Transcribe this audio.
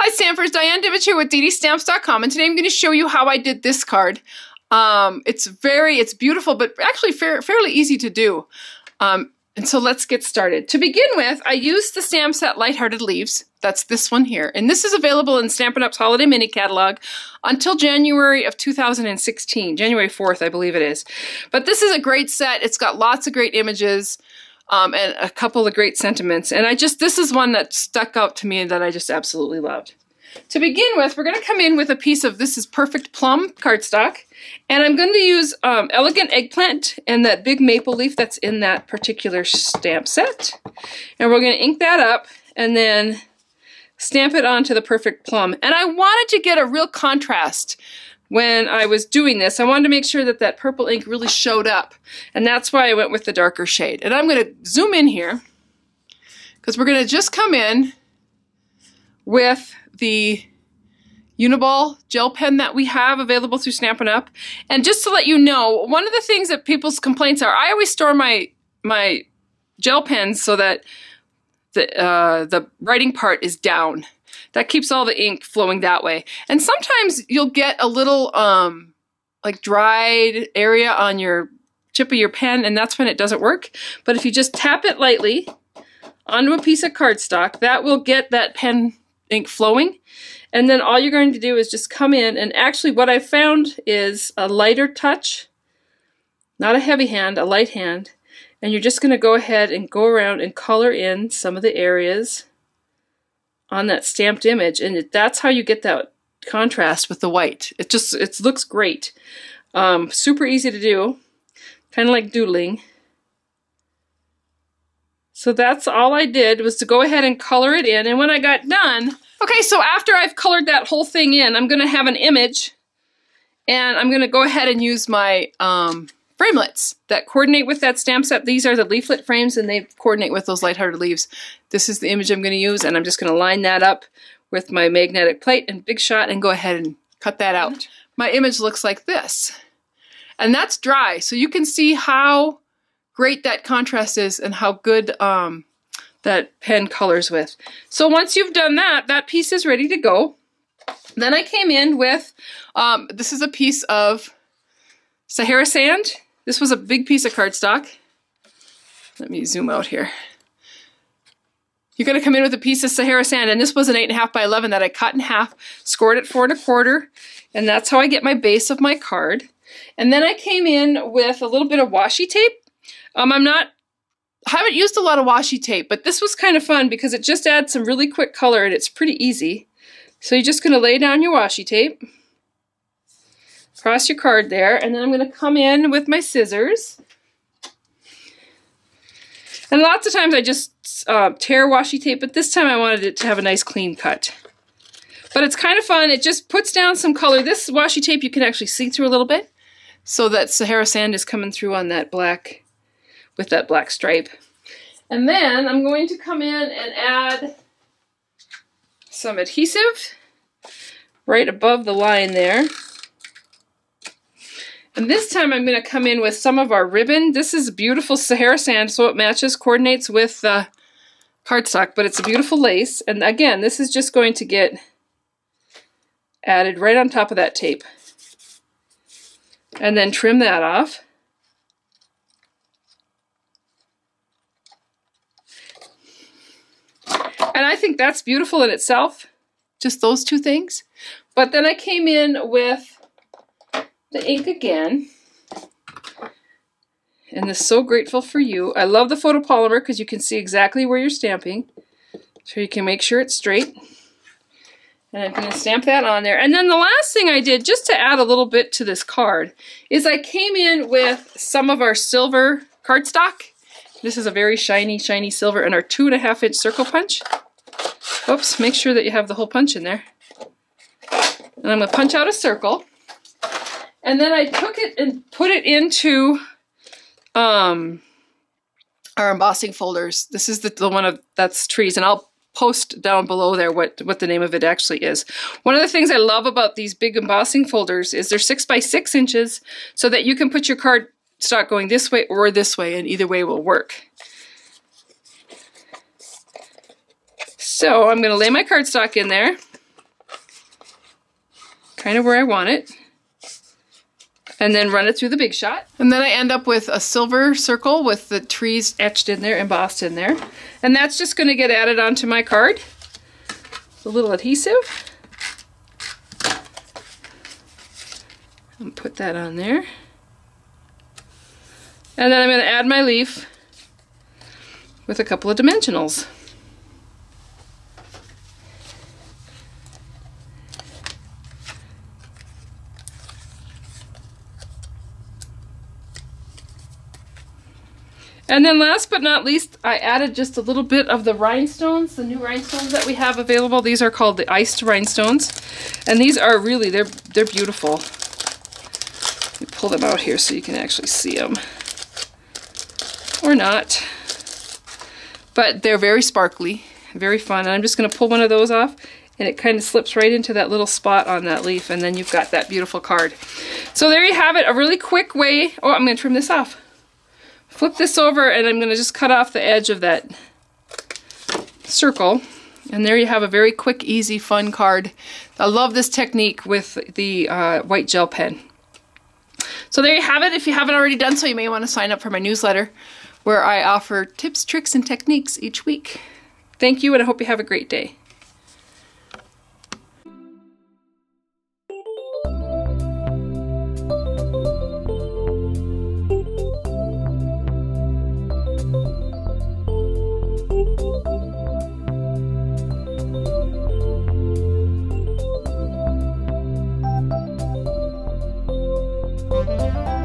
Hi Stampers, Diane Dimich here with DDStamps.com, and today I'm going to show you how I did this card. It's beautiful, but actually fairly easy to do. And so let's get started. To begin with, I used the stamp set LightHearted Leaves. That's this one here. And this is available in Stampin' Up's Holiday Mini Catalog until January of 2016. January 4th, I believe it is. But this is a great set. It's got lots of great images. And a couple of great sentiments. And this is one that stuck out to me that I just absolutely loved. To begin with, we're going to come in with a piece of, this is Perfect Plum cardstock. And I'm going to use Elegant Eggplant and that big maple leaf that's in that particular stamp set. And we're going to ink that up and then stamp it onto the Perfect Plum. And I wanted to get a real contrast when I was doing this. I wanted to make sure that that purple ink really showed up. And that's why I went with the darker shade. And I'm going to zoom in here because we're going to just come in with the Uniball gel pen that we have available through Stampin' Up. And just to let you know, one of the things that people's complaints are, I always store my gel pens so that the writing part is down. That keeps all the ink flowing that way. And sometimes you'll get a little like dried area on your tip of your pen, and that's when it doesn't work. But if you just tap it lightly onto a piece of cardstock, that will get that pen ink flowing. And then all you're going to do is just come in, and actually what I found is a lighter touch, not a heavy hand, a light hand. And you're just going to go ahead and go around and color in some of the areas on that stamped image, and that's how you get that contrast with the white. It looks great. Super easy to do, kind of like doodling. So that's all I did, was to go ahead and color it in. And when I got done, okay, so after I've colored that whole thing in, I'm going to have an image, and I'm going to go ahead and use my framelits that coordinate with that stamp set. These are the leaflet frames, and they coordinate with those LightHearted Leaves. This is the image I'm going to use, and I'm just going to line that up with my magnetic plate and Big Shot and go ahead and cut that out. My image looks like this. And that's dry, so you can see how great that contrast is and how good that pen colors with. So once you've done that, that piece is ready to go. Then I came in with, this is a piece of Sahara Sand. This was a big piece of cardstock. Let me zoom out here. You're going to come in with a piece of Sahara Sand, and this was an 8.5 by 11 that I cut in half, scored at 4 1/4, and that's how I get my base of my card. And then I came in with a little bit of washi tape. I haven't used a lot of washi tape, but this was kind of fun because it just adds some really quick color, and it's pretty easy. So you're just going to lay down your washi tape across your card there, and then I'm going to come in with my scissors. And lots of times I just tear washi tape, but this time I wanted it to have a nice clean cut. But it's kind of fun. It just puts down some color. This washi tape you can actually see through a little bit, so that Sahara Sand is coming through on that black, with that black stripe. And then I'm going to come in and add some adhesive right above the line there. And this time I'm going to come in with some of our ribbon. This is beautiful Sahara Sand, so it coordinates with the cardstock, but it's a beautiful lace. And again, this is just going to get added right on top of that tape. And then trim that off. And I think that's beautiful in itself, just those two things. But then I came in with the ink again, and this is So Grateful for You. I love the photopolymer because you can see exactly where you're stamping, so you can make sure it's straight. And I'm going to stamp that on there. And then the last thing I did, just to add a little bit to this card, is I came in with some of our silver cardstock. This is a very shiny, shiny silver, and our 2.5 inch circle punch. Oops, make sure that you have the whole punch in there. And I'm going to punch out a circle. And then I took it and put it into our embossing folders. This is the one that's trees, and I'll post down below there what the name of it actually is. One of the things I love about these big embossing folders is they're 6 by 6 inches, so that you can put your cardstock going this way or this way, and either way will work. So I'm going to lay my cardstock in there. kind of where I want it. And then run it through the Big Shot. And then I end up with a silver circle with the trees etched in there, embossed in there. And that's just going to get added onto my card. A little adhesive. And put that on there. And then I'm going to add my leaf with a couple of dimensionals. And then last but not least, I added just a little bit of the rhinestones, the new rhinestones that we have available. These are called the iced rhinestones. And these are really, they're beautiful. Let me pull them out here so you can actually see them. Or not. But they're very sparkly, very fun. And I'm just going to pull one of those off, and it kind of slips right into that little spot on that leaf, and then you've got that beautiful card. So there you have it, a really quick way. Oh, I'm going to trim this off. Flip this over, and I'm going to just cut off the edge of that circle. And there you have a very quick, easy, fun card. I love this technique with the white gel pen. So there you have it. If you haven't already done so, you may want to sign up for my newsletter, where I offer tips, tricks, and techniques each week. Thank you, and I hope you have a great day.